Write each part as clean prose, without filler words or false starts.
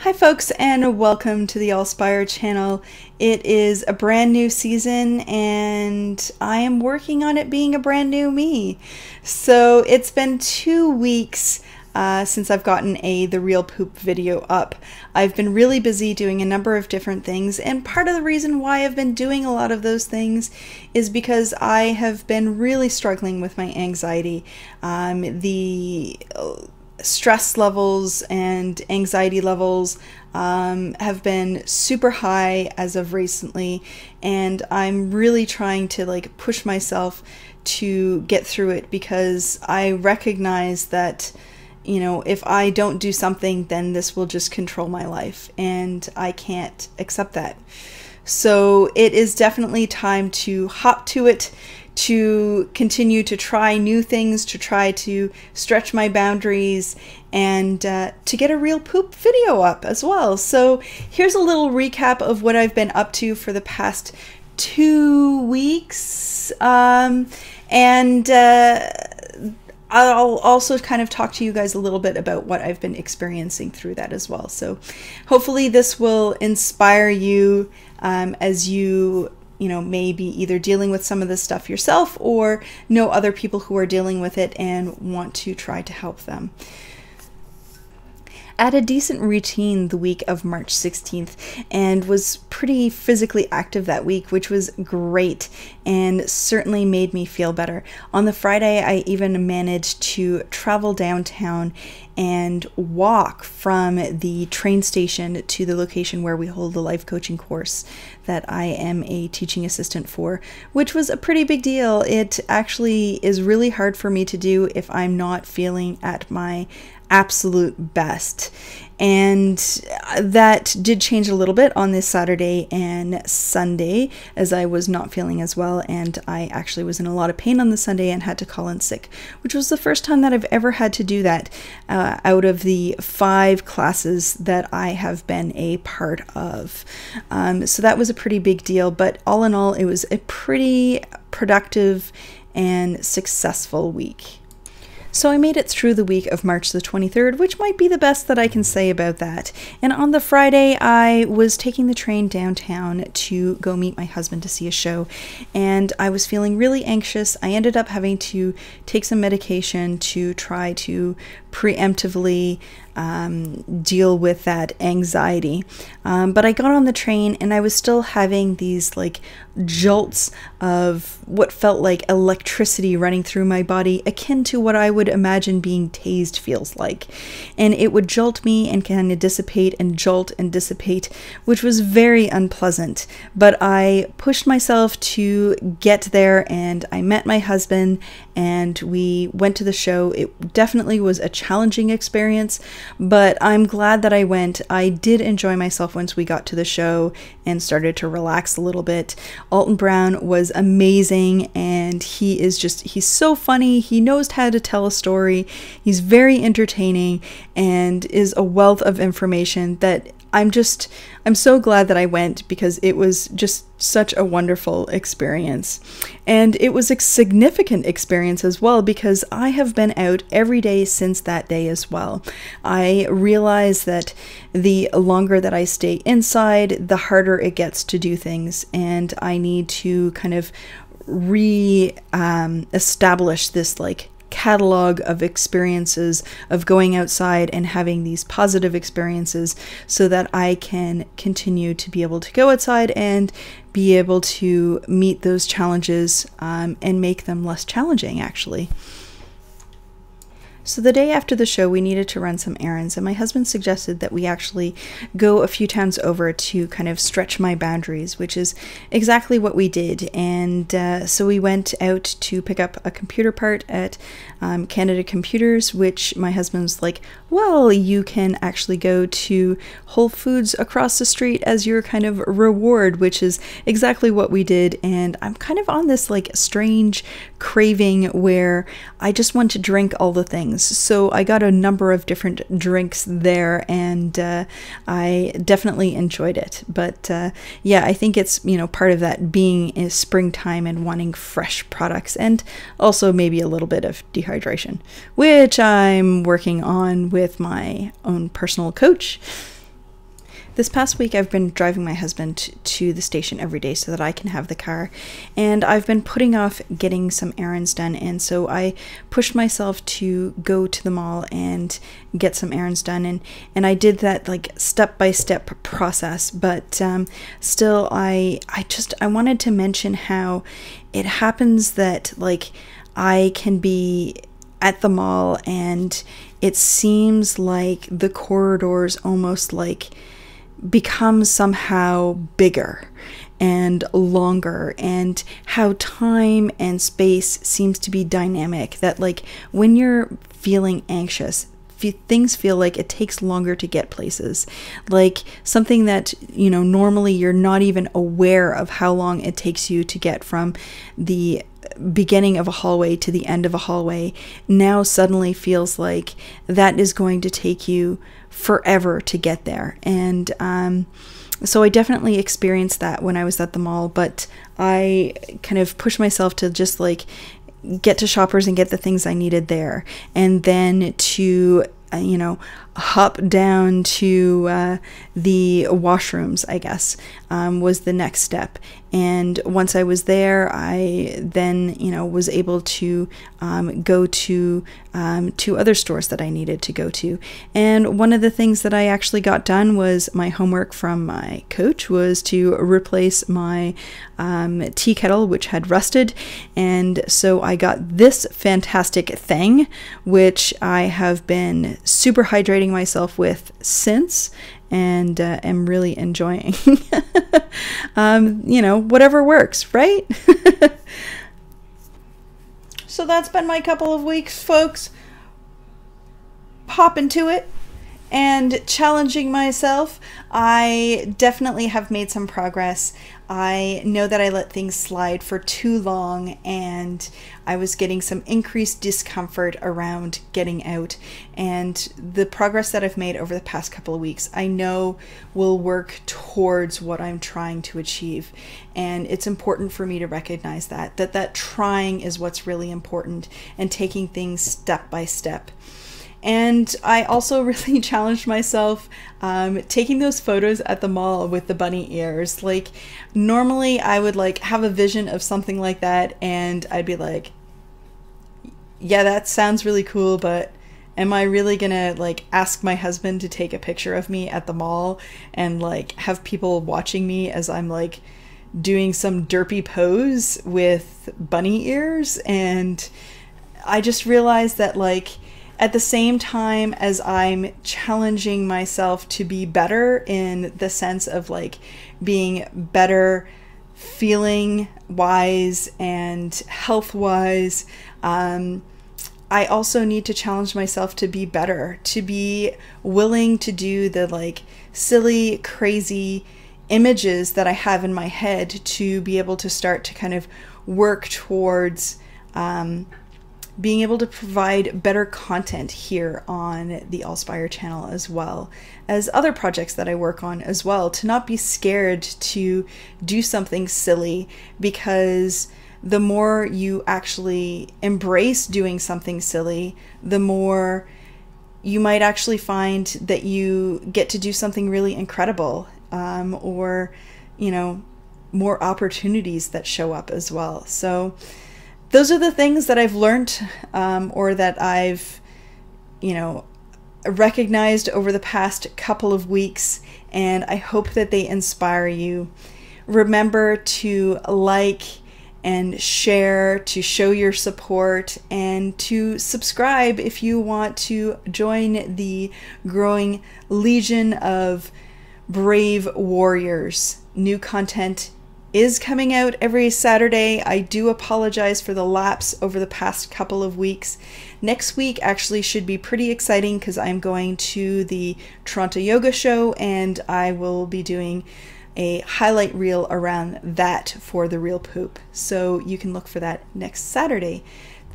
Hi folks, and welcome to the Allspire channel. It is a brand new season and I am working on it being a brand new me. So it's been 2 weeks since I've gotten the real poop video up. I've been really busy doing a number of different things, and part of the reason why I've been doing a lot of those things is because I have been really struggling with my anxiety. The stress levels and anxiety levels have been super high as of recently, and I'm really trying to push myself to get through it, because I recognize that if I don't do something, then this will just control my life, and I can't accept that. So it is definitely time to hop to it, to continue to try new things, to try to stretch my boundaries, and to get a real poop video up as well. So here's a little recap of what I've been up to for the past 2 weeks. I'll also kind of talk to you guys a little bit about what I've been experiencing through that as well. So hopefully this will inspire you as you may be either dealing with some of this stuff yourself or know other people who are dealing with it and want to try to help them. I had a decent routine the week of March 16th and was pretty physically active that week, which was great and certainly made me feel better. On the Friday, I even managed to travel downtown and walk from the train station to the location where we hold the life coaching course that I am a teaching assistant for, which was a pretty big deal. It actually is really hard for me to do if I'm not feeling at my absolute best. And that did change a little bit on this Saturday and Sunday, as I was not feeling as well, and I actually was in a lot of pain on the Sunday and had to call in sick, which was the first time that I've ever had to do that out of the 5 classes that I have been a part of. So that was a pretty big deal, but all in all, it was a pretty productive and successful week. So I made it through the week of March the 23rd, which might be the best that I can say about that. And on the Friday, I was taking the train downtown to go meet my husband to see a show, and I was feeling really anxious. I ended up having to take some medication to try to preemptively deal with that anxiety. But I got on the train and I was still having these jolts of what felt like electricity running through my body, akin to what I would imagine being tased feels like. And it would jolt me and kind of dissipate and jolt and dissipate, which was very unpleasant. But I pushed myself to get there, and I met my husband and we went to the show. It definitely was a challenging experience, but I'm glad that I went. I did enjoy myself once we got to the show and started to relax a little bit. Alton Brown was amazing, and he's so funny. He knows how to tell a story. He's very entertaining and is a wealth of information that I'm so glad that I went, because it was just such a wonderful experience. And it was a significant experience as well, because I have been out every day since that day as well. I realize that the longer that I stay inside, the harder it gets to do things, and I need to kind of establish this catalog of experiences of going outside and having these positive experiences, so that I can continue to be able to go outside and be able to meet those challenges and make them less challenging, actually. So the day after the show, we needed to run some errands, and my husband suggested that we actually go a few towns over to kind of stretch my boundaries, which is exactly what we did. And so we went out to pick up a computer part at Canada Computers, which my husband's like, well, you can actually go to Whole Foods across the street as your kind of reward, which is exactly what we did. And I'm kind of on this strange craving where I just want to drink all the things. So I got a number of different drinks there, and I definitely enjoyed it. But yeah, I think it's, part of that being in springtime and wanting fresh products, and also maybe a little bit of dehydration, which I'm working on with my own personal coach. This past week, I've been driving my husband to the station every day so that I can have the car, and I've been putting off getting some errands done, and so I pushed myself to go to the mall and get some errands done, and I did that like step-by-step process, but still I wanted to mention how it happens that like I can be at the mall and it seems like the corridors almost like become somehow bigger and longer, and how time and space seems to be dynamic, that like when you're feeling anxious, things feel like it takes longer to get places, like something that, you know, normally you're not even aware of how long it takes you to get from the beginning of a hallway to the end of a hallway now suddenly feels like that is going to take you forever to get there. And so I definitely experienced that when I was at the mall, but I kind of pushed myself to just like get to Shoppers and get the things I needed there, and then to you know, hop down to the washrooms, I guess, was the next step. And once I was there, I then, you know, was able to go to two other stores that I needed to go to. And one of the things that I actually got done was my homework from my coach was to replace my tea kettle, which had rusted. And so I got this fantastic thing, which I have been super hydrating myself with since, and am really enjoying. You know, whatever works, right? So that's been my couple of weeks, folks. Hop into it and challenging myself. I definitely have made some progress. I know that I let things slide for too long, and I was getting some increased discomfort around getting out. And the progress that I've made over the past couple of weeks, I know will work towards what I'm trying to achieve. And it's important for me to recognize that trying is what's really important, and taking things step by step. And I also really challenged myself taking those photos at the mall with the bunny ears. Like, normally I would like have a vision of something like that and I'd be like, yeah, that sounds really cool, but am I really gonna like ask my husband to take a picture of me at the mall and like have people watching me as I'm like doing some derpy pose with bunny ears? And I just realized that like, at the same time as I'm challenging myself to be better in the sense of like being better feeling wise and health wise, I also need to challenge myself to be better, to be willing to do the like silly, crazy images that I have in my head, to be able to start to kind of work towards being able to provide better content here on the Allspire channel, as well as other projects that I work on as well, to not be scared to do something silly, because the more you actually embrace doing something silly, the more you might actually find that you get to do something really incredible, or, you know, more opportunities that show up as well. So those are the things that I've learned, or that I've, you know, recognized over the past couple of weeks, and I hope that they inspire you. Remember to like and share, to show your support, and to subscribe if you want to join the growing legion of brave warriors. New content is coming out every Saturday. I do apologize for the lapse over the past couple of weeks. Next week actually should be pretty exciting, because I'm going to the Toronto Yoga Show, and I will be doing a highlight reel around that for the Real Poop. So you can look for that next Saturday.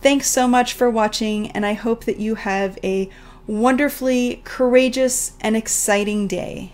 Thanks so much for watching, and I hope that you have a wonderfully courageous and exciting day.